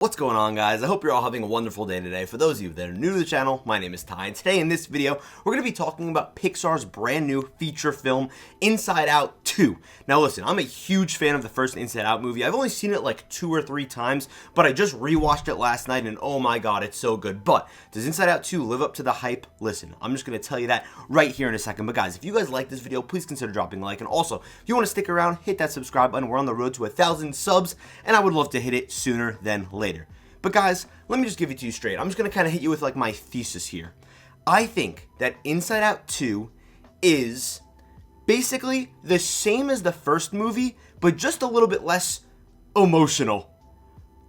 What's going on, guys? I hope you're all having a wonderful day today. For those of you that are new to the channel, my name is Ty, and today in this video, we're going to be talking about Pixar's brand new feature film, Inside Out 2. Now listen, I'm a huge fan of the first Inside Out movie. I've only seen it like 2 or 3 times, but I just rewatched it last night, and oh my god, it's so good. But does Inside Out 2 live up to the hype? Listen, I'm just going to tell you that right here in a second. But guys, if you guys like this video, please consider dropping a like, and also, if you want to stick around, hit that subscribe button. We're on the road to 1,000 subs, and I would love to hit it sooner than later. But guys, let me just give it to you straight. I'm just going to kind of hit you with like my thesis here. I think that Inside Out 2 is basically the same as the first movie, but just a little bit less emotional.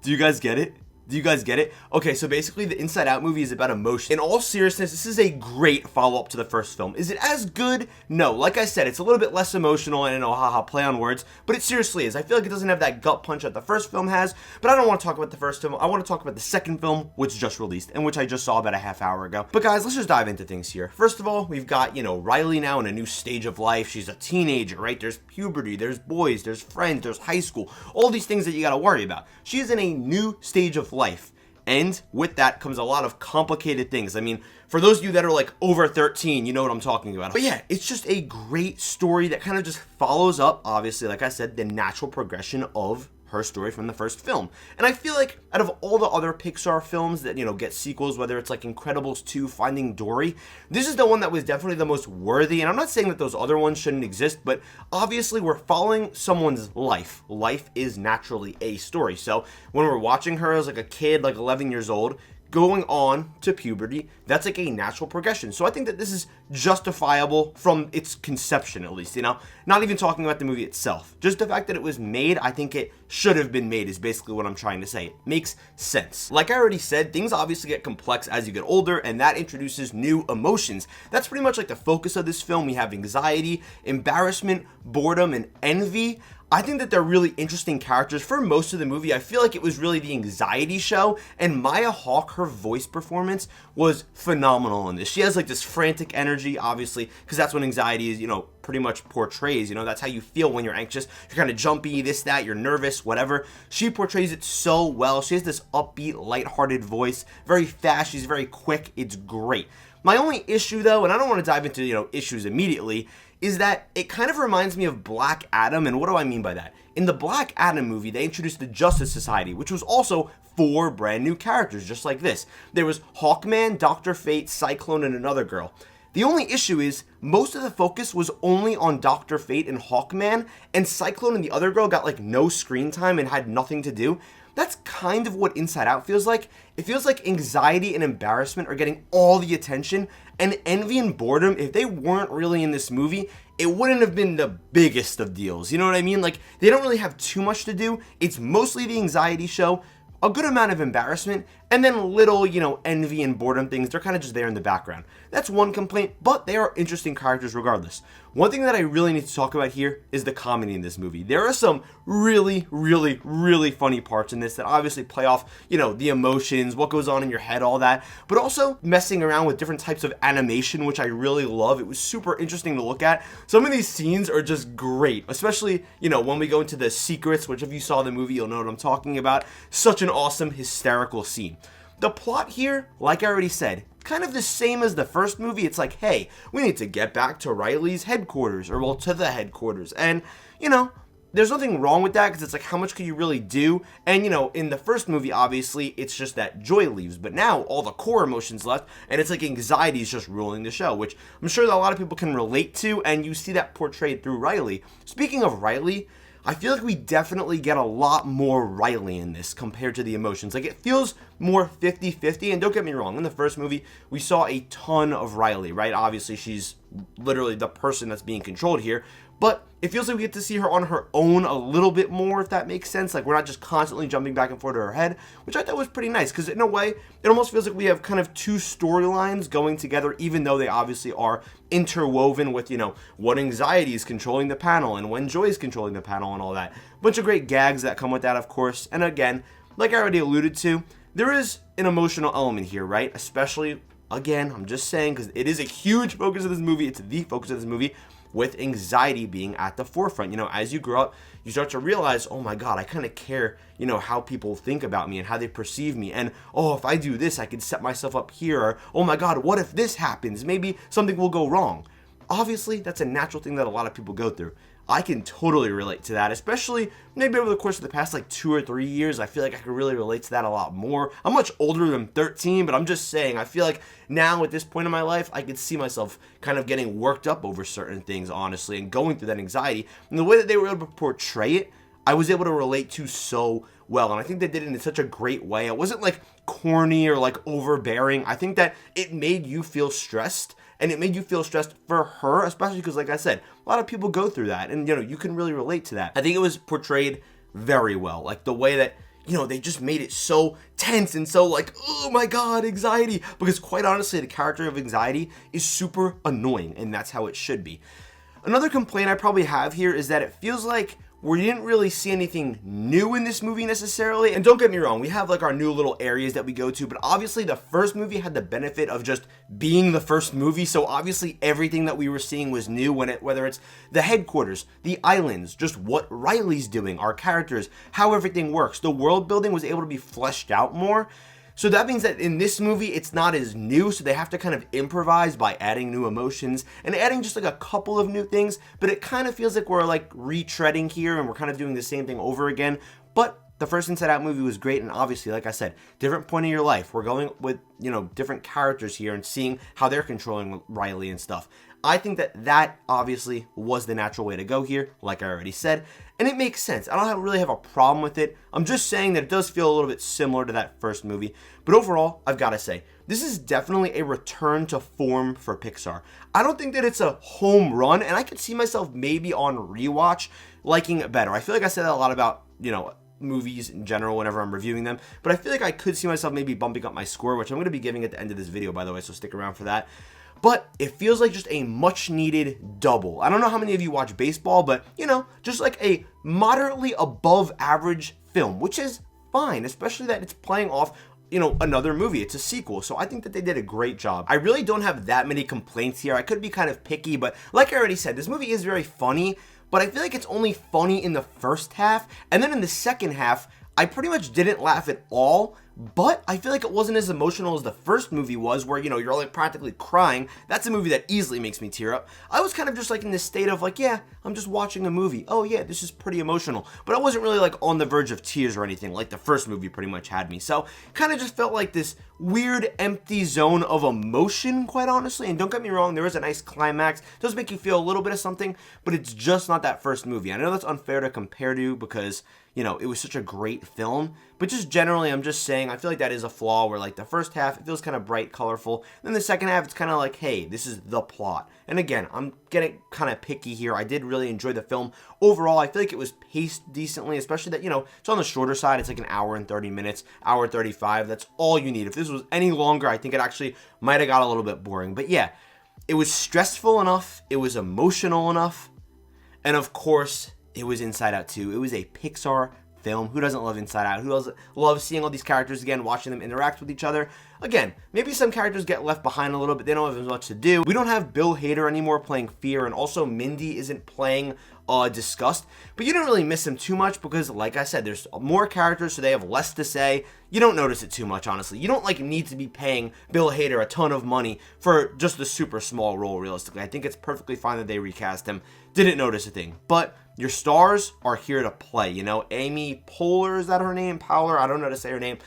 Do you guys get it? Do you guys get it? Okay, so basically the Inside Out movie is about emotion. In all seriousness, this is a great follow-up to the first film. Is it as good? No. Like I said, it's a little bit less emotional, and I know, haha, play on words, but it seriously is. I feel like it doesn't have that gut punch that the first film has, but I don't want to talk about the first film. I want to talk about the second film, which just released, and which I just saw about a half hour ago. But guys, let's just dive into things here. First of all, we've got, Riley now in a new stage of life. She's a teenager, right? There's puberty, there's boys, there's friends, there's high school, all these things that you gotta worry about. She is in a new stage of life. And with that comes a lot of complicated things. I mean, for those of you that are like over 13, you know what I'm talking about. But yeah, it's just a great story that kind of just follows up, obviously, like I said, the natural progression of her story from the first film. And I feel like out of all the other Pixar films that, get sequels, whether it's like Incredibles 2, Finding Dory, this is the one that was definitely the most worthy. And I'm not saying that those other ones shouldn't exist, but obviously we're following someone's life. Life is naturally a story. So when we're watching her as like a kid, like 11 years old, going on to puberty, that's like a natural progression. So I think that this is justifiable from its conception, at least, not even talking about the movie itself. Just the fact that it was made, I think it should have been made is basically what I'm trying to say. It makes sense. Like I already said, things obviously get complex as you get older, and that introduces new emotions. That's pretty much like the focus of this film. We have anxiety, embarrassment, boredom, and envy. I think that they're really interesting characters for most of the movie. I feel like it was really the anxiety show, and Maya Hawke, her voice performance was phenomenal in this. She has like this frantic energy, obviously, because that's what anxiety is, pretty much portrays. That's how you feel when you're anxious. You're kind of jumpy, this, that, you're nervous, whatever. She portrays it so well. She has this upbeat, lighthearted voice, very fast, she's very quick. It's great. My only issue, though, and I don't want to dive into, issues immediately, is that it kind of reminds me of Black Adam. And what do I mean by that? In the Black Adam movie, they introduced the Justice Society, which was also 4 brand new characters, just like this. There was Hawkman, Dr. Fate, Cyclone, and another girl. The only issue is, most of the focus was only on Dr. Fate and Hawkman, and Cyclone and the other girl got like no screen time and had nothing to do. That's kind of what Inside Out feels like. It feels like anxiety and embarrassment are getting all the attention, and envy and boredom, if they weren't really in this movie, it wouldn't have been the biggest of deals. You know what I mean? Like, they don't really have too much to do. It's mostly the anxiety show, a good amount of embarrassment, and then little, envy and boredom things. They're kind of just there in the background. That's one complaint, but they are interesting characters regardless. One thing that I really need to talk about here is the comedy in this movie. There are some really, really, really funny parts in this that obviously play off, the emotions, what goes on in your head, all that, but also messing around with different types of animation, which I really love. It was super interesting to look at. Some of these scenes are just great, especially, when we go into the secrets, which if you saw the movie, you'll know what I'm talking about. Such an awesome, hysterical scene. The plot here, like I already said, kind of the same as the first movie. It's like, hey, we need to get back to Riley's headquarters, or well, to the headquarters. And, there's nothing wrong with that, because it's like, how much could you really do? And, in the first movie, obviously, it's just that joy leaves. But now, all the core emotions left, and it's like anxiety is just ruling the show, which I'm sure that a lot of people can relate to, and you see that portrayed through Riley. Speaking of Riley, I feel like we definitely get a lot more Riley in this compared to the emotions. Like, it feels more 50-50, and don't get me wrong, in the first movie, we saw a ton of Riley, right? Obviously, she's literally the person that's being controlled here, but it feels like we get to see her on her own a little bit more, if that makes sense. Like, we're not just constantly jumping back and forth to her head, which I thought was pretty nice, because in a way, it almost feels like we have kind of 2 storylines going together, even though they obviously are interwoven with, what anxiety is controlling the panel, and when joy is controlling the panel, and all that. Bunch of great gags that come with that, of course, and again, like I already alluded to, there is an emotional element here, right? Especially, again, I'm just saying, because it is a huge focus of this movie, it's the focus of this movie, with anxiety being at the forefront. You know, as you grow up, you start to realize, oh my God, I kind of care, you know, how people think about me and how they perceive me. And, oh, if I do this, I could set myself up here. Or, oh my God, what if this happens? Maybe something will go wrong. Obviously, that's a natural thing that a lot of people go through. I can totally relate to that, especially maybe over the course of the past like 2 or 3 years. I feel like I could really relate to that a lot more. I'm much older than 13, but I'm just saying, I feel like now at this point in my life, I could see myself kind of getting worked up over certain things, honestly, and going through that anxiety. And the way that they were able to portray it, I was able to relate to so well. And I think they did it in such a great way. It wasn't like corny or like overbearing. I think that it made you feel stressed. And it made you feel stressed for her, especially because, like I said, a lot of people go through that. And, you know, you can really relate to that. I think it was portrayed very well. Like, the way that, you know, they just made it so tense and so like, oh my God, anxiety. Because quite honestly, the character of anxiety is super annoying. And that's how it should be. Another complaint I probably have here is that it feels like we didn't really see anything new in this movie necessarily. And don't get me wrong, we have like our new little areas that we go to, but obviously the first movie had the benefit of just being the first movie. So obviously everything that we were seeing was new, whether it's the headquarters, the islands, just what Riley's doing, our characters, how everything works. The world building was able to be fleshed out more. So that means that in this movie, it's not as new, so they have to kind of improvise by adding new emotions and adding just like a couple of new things, but it kind of feels like we're like retreading here and we're kind of doing the same thing over again. But the first Inside Out movie was great, and obviously, like I said, different point in your life. We're going with, you know, different characters here and seeing how they're controlling Riley and stuff. I think that obviously was the natural way to go here, like I already said, and it makes sense. I don't really have a problem with it. I'm just saying that it does feel a little bit similar to that first movie, but overall, I've got to say, this is definitely a return to form for Pixar. I don't think that it's a home run, and I could see myself maybe on rewatch liking it better. I feel like I said that a lot about, you know, movies in general whenever I'm reviewing them, but I feel like I could see myself maybe bumping up my score, which I'm going to be giving at the end of this video, by the way, so stick around for that. But it feels like just a much needed double. I don't know how many of you watch baseball, but, you know, just like a moderately above average film, which is fine, especially that it's playing off, you know, another movie. It's a sequel, so I think that they did a great job. I really don't have that many complaints here. I could be kind of picky, but like I already said, this movie is very funny, but I feel like it's only funny in the first half, and then in the second half, I pretty much didn't laugh at all, but I feel like it wasn't as emotional as the first movie was, where, you know, you're like practically crying. That's a movie that easily makes me tear up. I was kind of just like in this state of like, yeah, I'm just watching a movie. Oh yeah, this is pretty emotional. But I wasn't really like on the verge of tears or anything like the first movie pretty much had me. So kind of just felt like this weird empty zone of emotion, quite honestly. And don't get me wrong, there is a nice climax. It does make you feel a little bit of something, but it's just not that first movie. I know that's unfair to compare to because, you know, it was such a great film, but just generally, I'm just saying, I feel like that is a flaw where like the first half, it feels kind of bright, colorful. Then the second half, it's kind of like, hey, this is the plot. And again, I'm getting kind of picky here. I did really enjoy the film. Overall, I feel like it was paced decently, especially that, you know, it's on the shorter side. It's like an hour and 30 minutes, hour 35. That's all you need. If this was any longer, I think it actually might have got a little bit boring. But yeah, it was stressful enough. It was emotional enough. And of course, it was Inside Out 2. It was a Pixar film. Who doesn't love Inside Out? Who doesn't love seeing all these characters again, watching them interact with each other? Again, maybe some characters get left behind a little bit. They don't have as much to do. We don't have Bill Hader anymore playing Fear, and also Mindy isn't playing Disgust. But you don't really miss him too much because, like I said, there's more characters, so they have less to say. You don't notice it too much, honestly. You don't, like, need to be paying Bill Hader a ton of money for just a super small role, realistically. I think it's perfectly fine that they recast him. Didn't notice a thing. But your stars are here to play, you know? Amy Poehler, is that her name? Powler? I don't know how to say her name.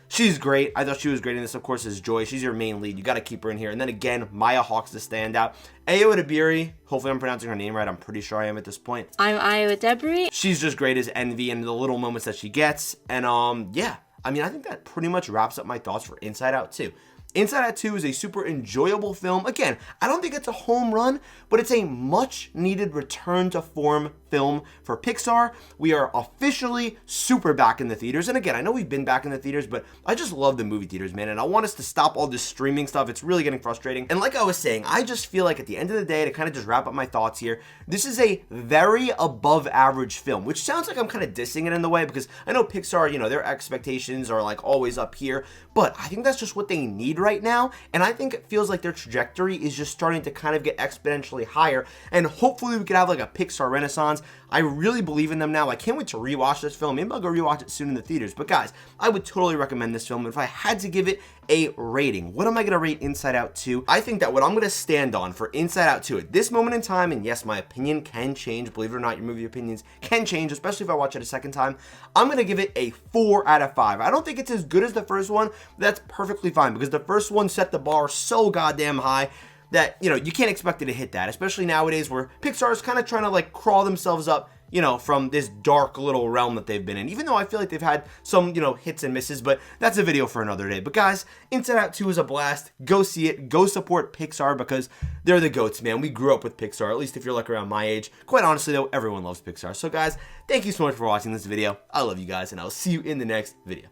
She's great. I thought she was great in this, of course, as Joy. She's your main lead. You got to keep her in here. And then again, Maya Hawke's the standout. Ayo Edebiri, hopefully I'm pronouncing her name right. I'm pretty sure I am at this point. I'm Ayo Edebiri. She's just great as Envy and the little moments that she gets. And yeah, I mean, I think that pretty much wraps up my thoughts for Inside Out 2. Inside Out 2 is a super enjoyable film. Again, I don't think it's a home run, but it's a much needed return to form film for Pixar. We are officially super back in the theaters. And again, I know we've been back in the theaters, but I just love the movie theaters, man. And I want us to stop all this streaming stuff. It's really getting frustrating. And like I was saying, I just feel like at the end of the day, to kind of just wrap up my thoughts here, this is a very above average film, which sounds like I'm kind of dissing it in the way because I know Pixar, you know, their expectations are like always up here, but I think that's just what they need right now, and I think it feels like their trajectory is just starting to kind of get exponentially higher, and hopefully we could have like a Pixar renaissance. I really believe in them now. I can't wait to rewatch this film. Maybe I'll go rewatch it soon in the theaters. But guys, I would totally recommend this film. If I had to give it a rating, what am I going to rate Inside Out 2? I think that what I'm going to stand on for Inside Out 2 at this moment in time, and yes, my opinion can change. Believe it or not, your movie opinions can change, especially if I watch it a second time. I'm going to give it a 4 out of 5. I don't think it's as good as the first one, but that's perfectly fine because the first one set the bar so goddamn high that, you know, you can't expect it to hit that, especially nowadays where Pixar is kind of trying to like crawl themselves up, you know, from this dark little realm that they've been in, even though I feel like they've had some, you know, hits and misses, but that's a video for another day. But guys, Inside Out 2 is a blast. Go see it. Go support Pixar because they're the GOATs, man. We grew up with Pixar, at least if you're like around my age. Quite honestly, though, everyone loves Pixar. So guys, thank you so much for watching this video. I love you guys, and I'll see you in the next video.